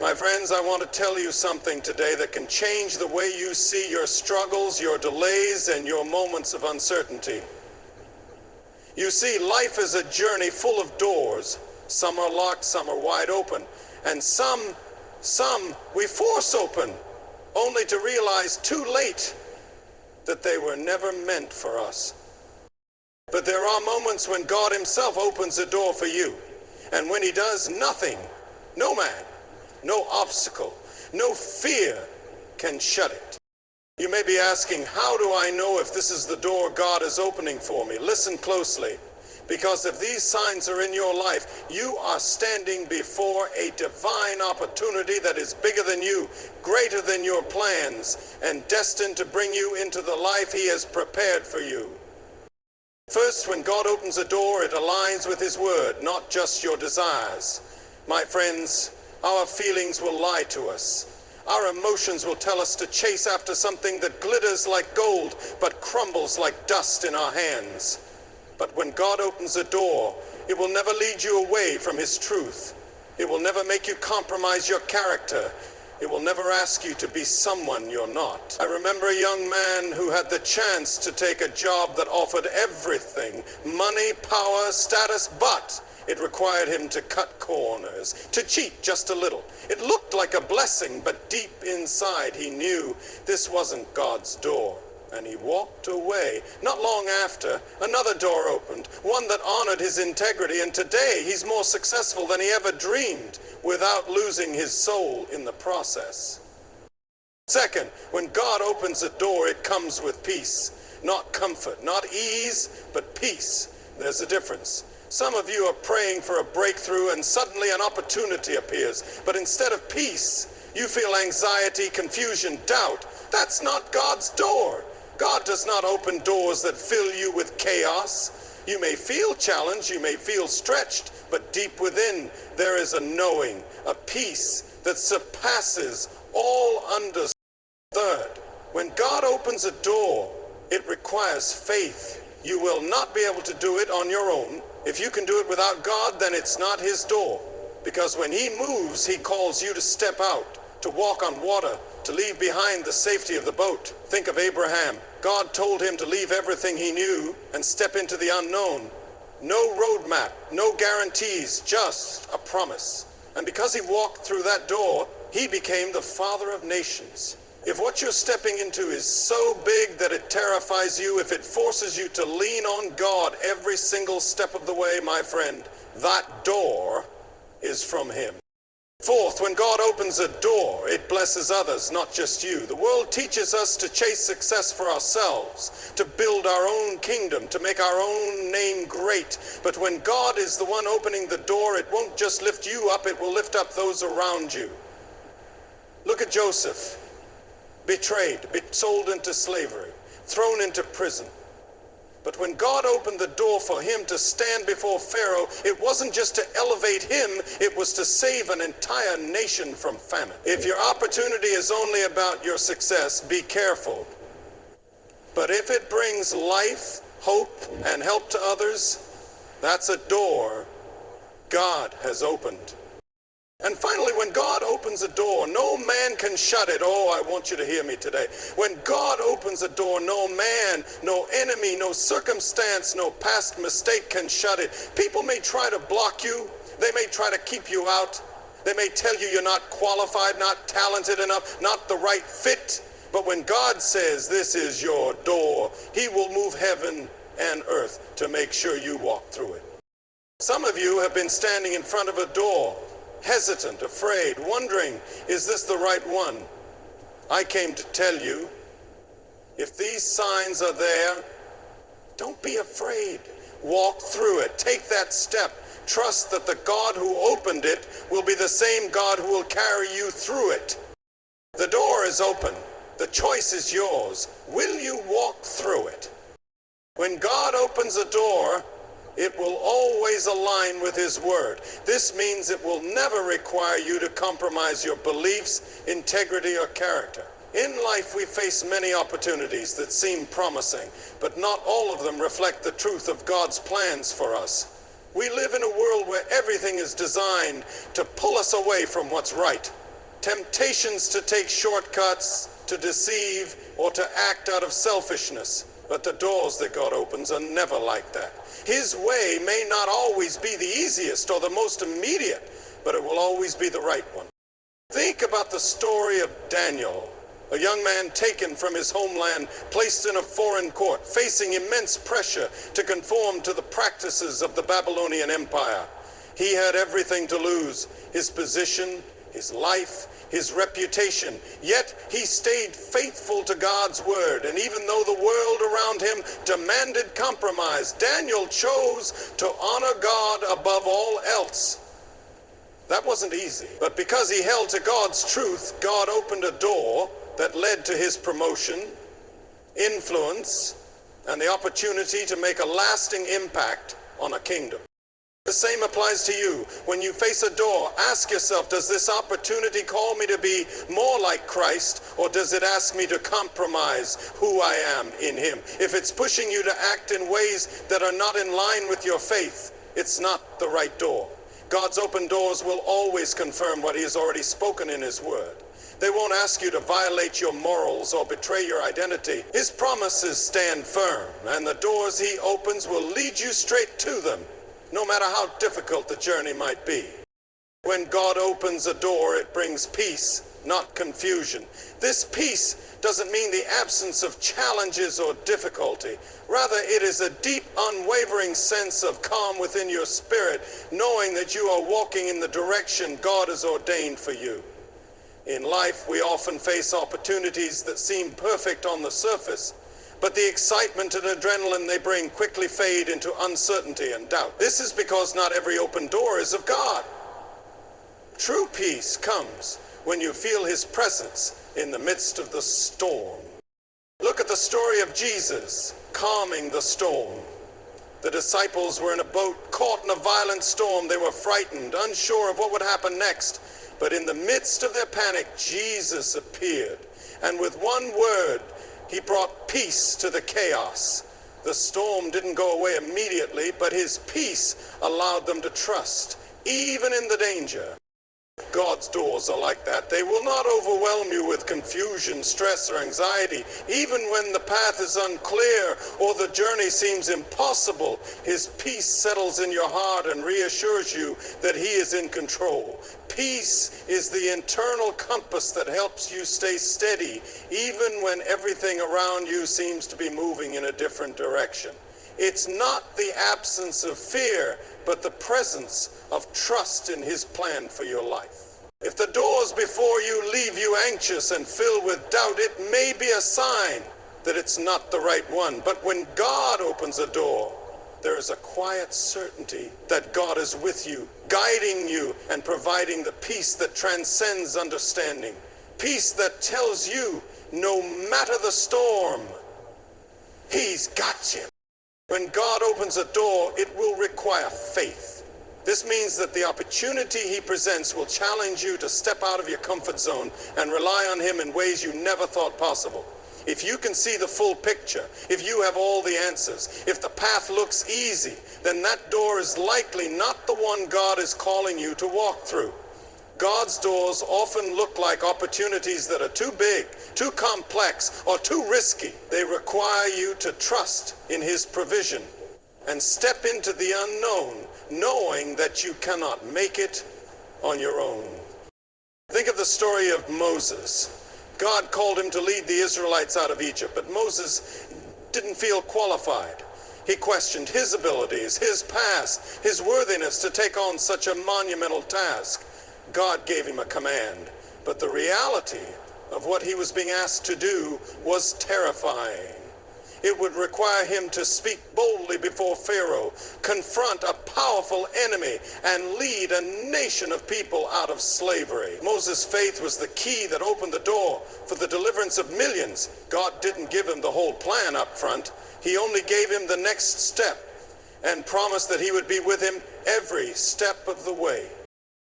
My friends, I want to tell you something today that can change the way you see your struggles, your delays, and your moments of uncertainty. You see, life is a journey full of doors. Some are locked, some are wide open, and some we force open, only to realize too late that they were never meant for us. But there are moments when God himself opens a door for you, and when he does, nothing, no man, no obstacle, no fear can shut it. You may be asking, how do I know if this is the door God is opening for me? Listen closely, because if these signs are in your life, you are standing before a divine opportunity that is bigger than you, greater than your plans, and destined to bring you into the life he has prepared for you. First, when God opens a door, it aligns with his word, not just your desires. My friends, our feelings will lie to us. Our emotions will tell us to chase after something that glitters like gold, but crumbles like dust in our hands. But when God opens a door, it will never lead you away from his truth. It will never make you compromise your character. It will never ask you to be someone you're not. I remember a young man who had the chance to take a job that offered everything, money, power, status, but it required him to cut corners, to cheat just a little. It looked like a blessing, but deep inside he knew this wasn't God's door. And he walked away. Not long after, another door opened, one that honored his integrity, and today he's more successful than he ever dreamed, without losing his soul in the process. Second, when God opens a door, it comes with peace. Not comfort, not ease, but peace. There's a difference. Some of you are praying for a breakthrough and suddenly an opportunity appears. But instead of peace, you feel anxiety, confusion, doubt. That's not God's door. God does not open doors that fill you with chaos. You may feel challenged, you may feel stretched, but deep within there is a knowing, a peace that surpasses all understanding. Third, when God opens a door, it requires faith. You will not be able to do it on your own. If you can do it without God, then it's not his door. Because when he moves, he calls you to step out, to walk on water, to leave behind the safety of the boat. Think of Abraham. God told him to leave everything he knew and step into the unknown. No roadmap, no guarantees, just a promise. And because he walked through that door, he became the father of nations. If what you're stepping into is so big that it terrifies you, if it forces you to lean on God every single step of the way, my friend, that door is from him. Fourth, when God opens a door, it blesses others, not just you. The world teaches us to chase success for ourselves, to build our own kingdom, to make our own name great. But when God is the one opening the door, it won't just lift you up, it will lift up those around you. Look at Joseph. Betrayed, sold into slavery, thrown into prison. But when God opened the door for him to stand before Pharaoh, it wasn't just to elevate him, it was to save an entire nation from famine. If your opportunity is only about your success, be careful. But if it brings life, hope, and help to others, that's a door God has opened. And finally, when God opens a door, no man can shut it. Oh, I want you to hear me today. When God opens a door, no man, no enemy, no circumstance, no past mistake can shut it. People may try to block you. They may try to keep you out. They may tell you you're not qualified, not talented enough, not the right fit. But when God says this is your door, he will move heaven and earth to make sure you walk through it. Some of you have been standing in front of a door, hesitant, afraid, wondering, is this the right one? I came to tell you, if these signs are there, don't be afraid. Walk through it. Take that step. Trust that the God who opened it will be the same God who will carry you through it. The door is open. The choice is yours. Will you walk through it? When God opens a door, it will always align with his word. This means it will never require you to compromise your beliefs, integrity, or character. In life, we face many opportunities that seem promising, but not all of them reflect the truth of God's plans for us. We live in a world where everything is designed to pull us away from what's right. temptations to take shortcuts, to deceive, or to act out of selfishness. But the doors that God opens are never like that. His way may not always be the easiest or the most immediate, but it will always be the right one. Think about the story of Daniel, a young man taken from his homeland, placed in a foreign court, facing immense pressure to conform to the practices of the Babylonian Empire. He had everything to lose: his position, his life, his reputation. Yet he stayed faithful to God's word, and even though the world around him demanded compromise, Daniel chose to honor God above all else. That wasn't easy, but because he held to God's truth, God opened a door that led to his promotion, influence, and the opportunity to make a lasting impact on a kingdom. The same applies to you. When you face a door, ask yourself, does this opportunity call me to be more like Christ, or does it ask me to compromise who I am in him? If it's pushing you to act in ways that are not in line with your faith, it's not the right door. God's open doors will always confirm what he has already spoken in his word. They won't ask you to violate your morals or betray your identity. His promises stand firm, and the doors he opens will lead you straight to them, no matter how difficult the journey might be. When God opens a door, it brings peace, not confusion. This peace doesn't mean the absence of challenges or difficulty. Rather, it is a deep, unwavering sense of calm within your spirit, knowing that you are walking in the direction God has ordained for you. In life, we often face opportunities that seem perfect on the surface, but the excitement and adrenaline they bring quickly fade into uncertainty and doubt. This is because not every open door is of God. True peace comes when you feel his presence in the midst of the storm. Look at the story of Jesus calming the storm. The disciples were in a boat caught in a violent storm. They were frightened, unsure of what would happen next. But in the midst of their panic, Jesus appeared, and with one word, he brought peace to the chaos. The storm didn't go away immediately, but his peace allowed them to trust, even in the danger. God's doors are like that. They will not overwhelm you with confusion, stress, or anxiety. Even when the path is unclear or the journey seems impossible, his peace settles in your heart and reassures you that he is in control. Peace is the internal compass that helps you stay steady, even when everything around you seems to be moving in a different direction. It's not the absence of fear, but the presence of trust in his plan for your life. If the doors before you leave you anxious and filled with doubt, it may be a sign that it's not the right one. But when God opens a door, there is a quiet certainty that God is with you, guiding you and providing the peace that transcends understanding. Peace that tells you, no matter the storm, he's got you. When God opens a door, it will require faith. This means that the opportunity he presents will challenge you to step out of your comfort zone and rely on him in ways you never thought possible. If you can see the full picture, if you have all the answers, if the path looks easy, then that door is likely not the one God is calling you to walk through. God's doors often look like opportunities that are too big, too complex, or too risky. They require you to trust in his provision and step into the unknown, knowing that you cannot make it on your own. Think of the story of Moses. God called him to lead the Israelites out of Egypt, but Moses didn't feel qualified. He questioned his abilities, his past, his worthiness to take on such a monumental task. God gave him a command, but the reality of what he was being asked to do was terrifying. It would require him to speak boldly before Pharaoh, confront a powerful enemy, and lead a nation of people out of slavery. Moses' faith was the key that opened the door for the deliverance of millions. God didn't give him the whole plan up front. He only gave him the next step and promised that he would be with him every step of the way.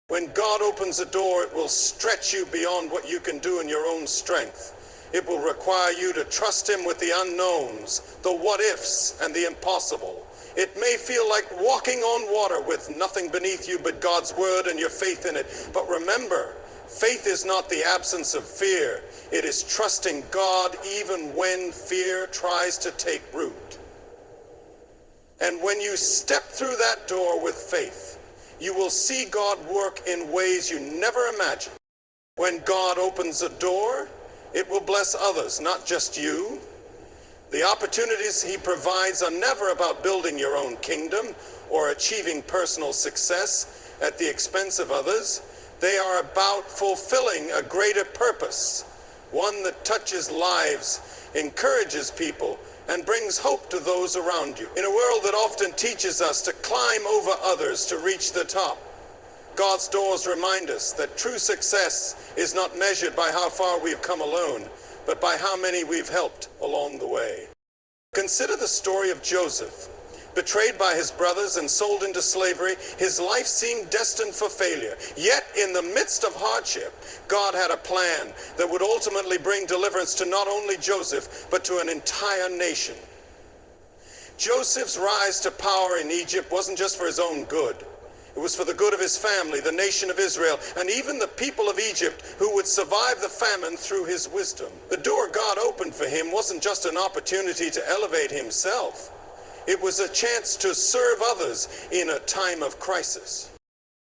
When God opens a door, it will stretch you beyond what you can do in your own strength. It will require you to trust him with the unknowns, the what-ifs, and the impossible. It may feel like walking on water with nothing beneath you but God's word and your faith in it. But remember, Faith is not the absence of fear. It is trusting God even when fear tries to take root. And when you step through that door with faith, you will see God work in ways you never imagined. When God opens a door, it will bless others, not just you. The opportunities he provides are never about building your own kingdom or achieving personal success at the expense of others. They are about fulfilling a greater purpose, one that touches lives, encourages people, and brings hope to those around you. In a world that often teaches us to climb over others to reach the top, God's doors remind us that true success is not measured by how far we've come alone, but by how many we've helped along the way. Consider the story of Joseph. Betrayed by his brothers and sold into slavery, his life seemed destined for failure. Yet, in the midst of hardship, God had a plan that would ultimately bring deliverance to not only Joseph, but to an entire nation. Joseph's rise to power in Egypt wasn't just for his own good. It was for the good of his family, the nation of Israel, and even the people of Egypt who would survive the famine through his wisdom. The door God opened for him wasn't just an opportunity to elevate himself. It was a chance to serve others in a time of crisis.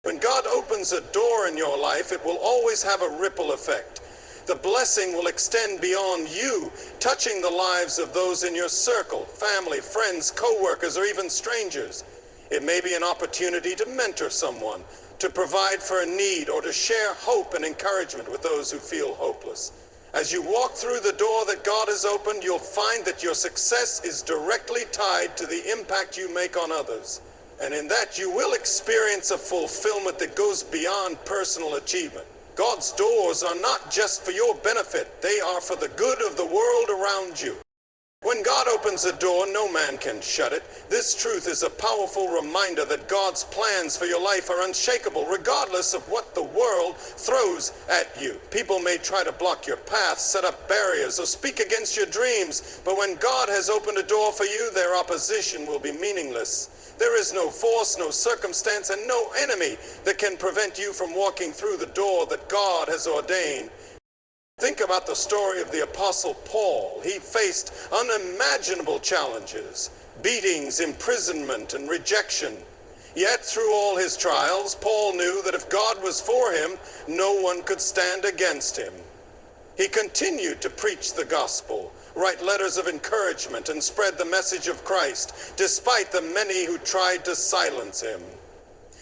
When God opens a door in your life, it will always have a ripple effect. The blessing will extend beyond you, touching the lives of those in your circle, family, friends, co-workers, or even strangers. It may be an opportunity to mentor someone, to provide for a need, or to share hope and encouragement with those who feel hopeless. As you walk through the door that God has opened, you'll find that your success is directly tied to the impact you make on others. And in that, you will experience a fulfillment that goes beyond personal achievement. God's doors are not just for your benefit, they are for the good of the world around you. When God opens a door, no man can shut it. This truth is a powerful reminder that God's plans for your life are unshakable, regardless of what the world throws at you. People may try to block your path, set up barriers, or speak against your dreams, but when God has opened a door for you, their opposition will be meaningless. There is no force, no circumstance, and no enemy that can prevent you from walking through the door that God has ordained. Think about the story of the Apostle Paul. He faced unimaginable challenges, beatings, imprisonment, and rejection. Yet through all his trials, Paul knew that if God was for him, no one could stand against him. He continued to preach the gospel, write letters of encouragement, and spread the message of Christ, despite the many who tried to silence him.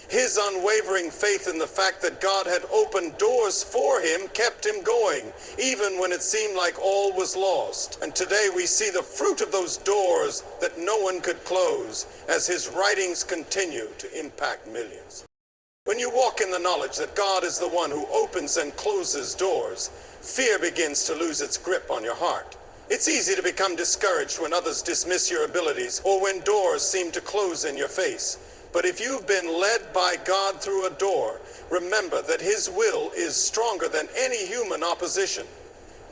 His unwavering faith in the fact that God had opened doors for him kept him going, even when it seemed like all was lost. And today we see the fruit of those doors that no one could close as his writings continue to impact millions. When you walk in the knowledge that God is the one who opens and closes doors, fear begins to lose its grip on your heart. It's easy to become discouraged when others dismiss your abilities or when doors seem to close in your face. But if you've been led by God through a door, remember that his will is stronger than any human opposition.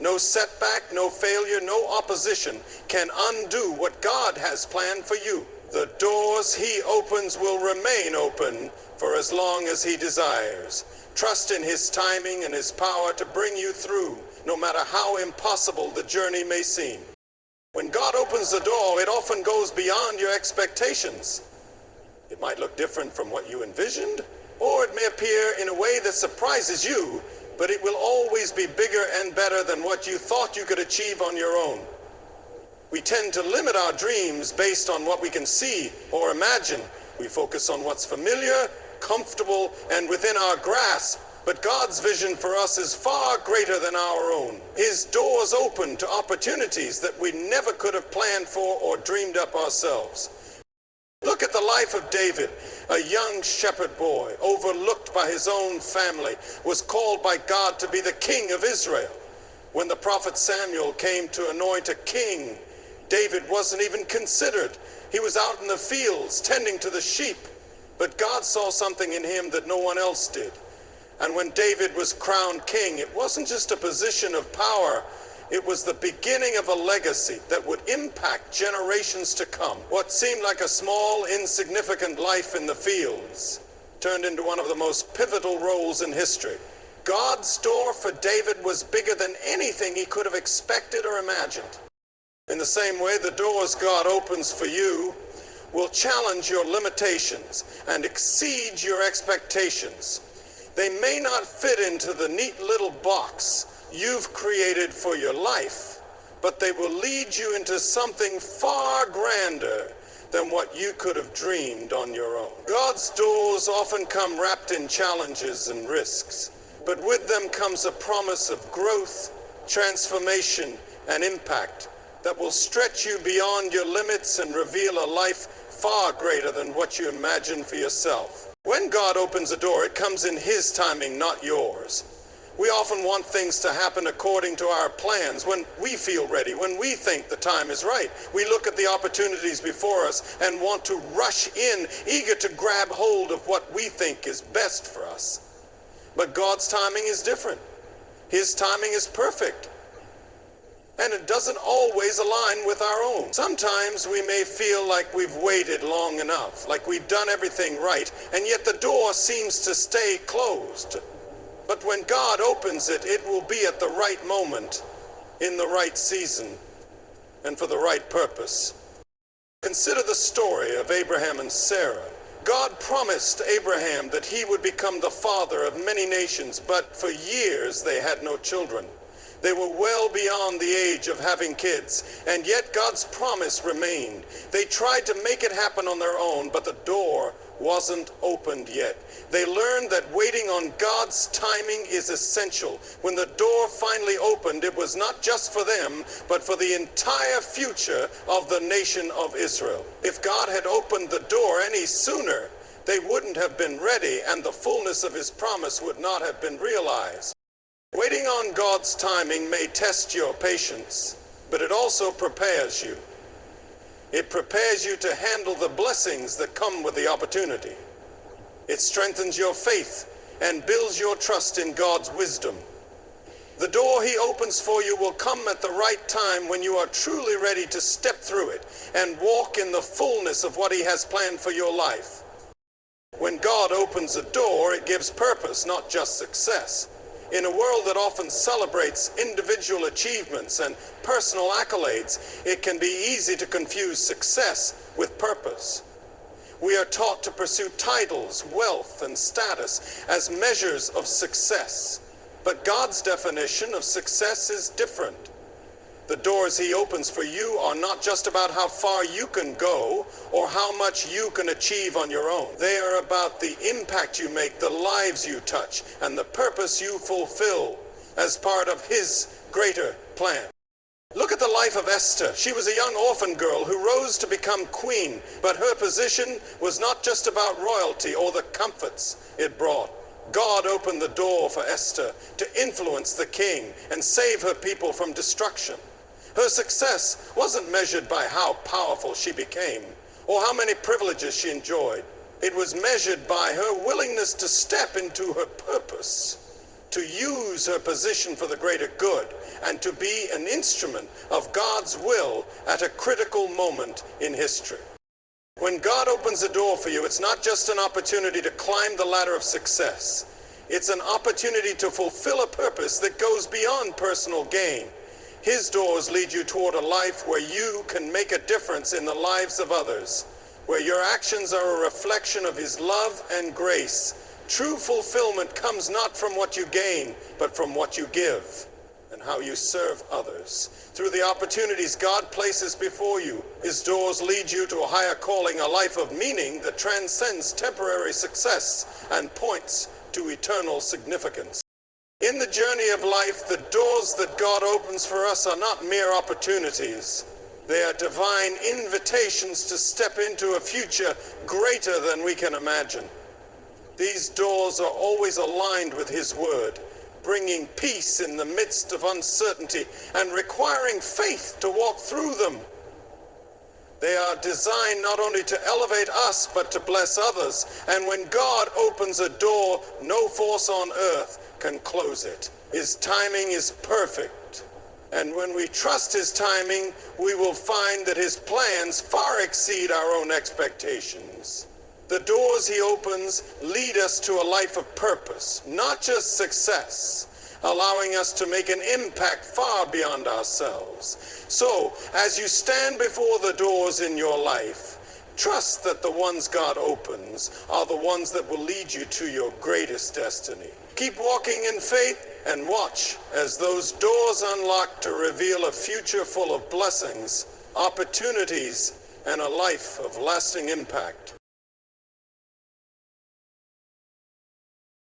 No setback, no failure, no opposition can undo what God has planned for you. The doors he opens will remain open for as long as he desires. Trust in his timing and his power to bring you through, no matter how impossible the journey may seem. When God opens the door, it often goes beyond your expectations. It might look different from what you envisioned, or it may appear in a way that surprises you, but it will always be bigger and better than what you thought you could achieve on your own. We tend to limit our dreams based on what we can see or imagine. We focus on what's familiar, comfortable, and within our grasp. But God's vision for us is far greater than our own. His doors open to opportunities that we never could have planned for or dreamed up ourselves. Look at the life of David, a young shepherd boy, overlooked by his own family, was called by God to be the king of Israel. When the prophet Samuel came to anoint a king, David wasn't even considered. He was out in the fields tending to the sheep, but God saw something in him that no one else did. And when David was crowned king, it wasn't just a position of power. It was the beginning of a legacy that would impact generations to come. What seemed like a small, insignificant life in the fields turned into one of the most pivotal roles in history. God's door for David was bigger than anything he could have expected or imagined. In the same way, the doors God opens for you will challenge your limitations and exceed your expectations. They may not fit into the neat little box you've created for your life, but they will lead you into something far grander than what you could have dreamed on your own. God's doors often come wrapped in challenges and risks, but with them comes a promise of growth, transformation, and impact that will stretch you beyond your limits and reveal a life far greater than what you imagine for yourself. When God opens a door, it comes in His timing, not yours. We often want things to happen according to our plans, when we feel ready, when we think the time is right. We look at the opportunities before us and want to rush in, eager to grab hold of what we think is best for us. But God's timing is different. His timing is perfect. And it doesn't always align with our own. Sometimes we may feel like we've waited long enough, like we've done everything right, and yet the door seems to stay closed. But when God opens it, it will be at the right moment, in the right season, and for the right purpose. Consider the story of Abraham and Sarah. God promised Abraham that he would become the father of many nations, but for years they had no children. They were well beyond the age of having kids, and yet God's promise remained. They tried to make it happen on their own, but the door wasn't opened yet. They learned that waiting on God's timing is essential. When the door finally opened, it was not just for them, but for the entire future of the nation of Israel. If God had opened the door any sooner, they wouldn't have been ready, and the fullness of His promise would not have been realized. Waiting on God's timing may test your patience, but it also prepares you. It prepares you to handle the blessings that come with the opportunity. It strengthens your faith and builds your trust in God's wisdom. The door He opens for you will come at the right time when you are truly ready to step through it and walk in the fullness of what He has planned for your life. When God opens a door, it gives purpose, not just success. In a world that often celebrates individual achievements and personal accolades, it can be easy to confuse success with purpose. We are taught to pursue titles, wealth, and status as measures of success. But God's definition of success is different. The doors He opens for you are not just about how far you can go or how much you can achieve on your own. They are about the impact you make, the lives you touch, and the purpose you fulfill as part of His greater plan. Look at the life of Esther. She was a young orphan girl who rose to become queen, but her position was not just about royalty or the comforts it brought. God opened the door for Esther to influence the king and save her people from destruction. Her success wasn't measured by how powerful she became or how many privileges she enjoyed. It was measured by her willingness to step into her purpose, to use her position for the greater good, and to be an instrument of God's will at a critical moment in history. When God opens a door for you, it's not just an opportunity to climb the ladder of success. It's an opportunity to fulfill a purpose that goes beyond personal gain. His doors lead you toward a life where you can make a difference in the lives of others, where your actions are a reflection of His love and grace. True fulfillment comes not from what you gain, but from what you give and how you serve others. Through the opportunities God places before you, His doors lead you to a higher calling, a life of meaning that transcends temporary success and points to eternal significance. In the journey of life, the doors that God opens for us are not mere opportunities. They are divine invitations to step into a future greater than we can imagine. These doors are always aligned with His word, bringing peace in the midst of uncertainty and requiring faith to walk through them. They are designed not only to elevate us, but to bless others. And when God opens a door, no force on earth can close it. His timing is perfect. And when we trust His timing, we will find that His plans far exceed our own expectations. The doors he opens lead us to a life of purpose, not just success, allowing us to make an impact far beyond ourselves. So, as you stand before the doors in your life, trust that the ones God opens are the ones that will lead you to your greatest destiny. Keep walking in faith and watch as those doors unlock to reveal a future full of blessings, opportunities, and a life of lasting impact.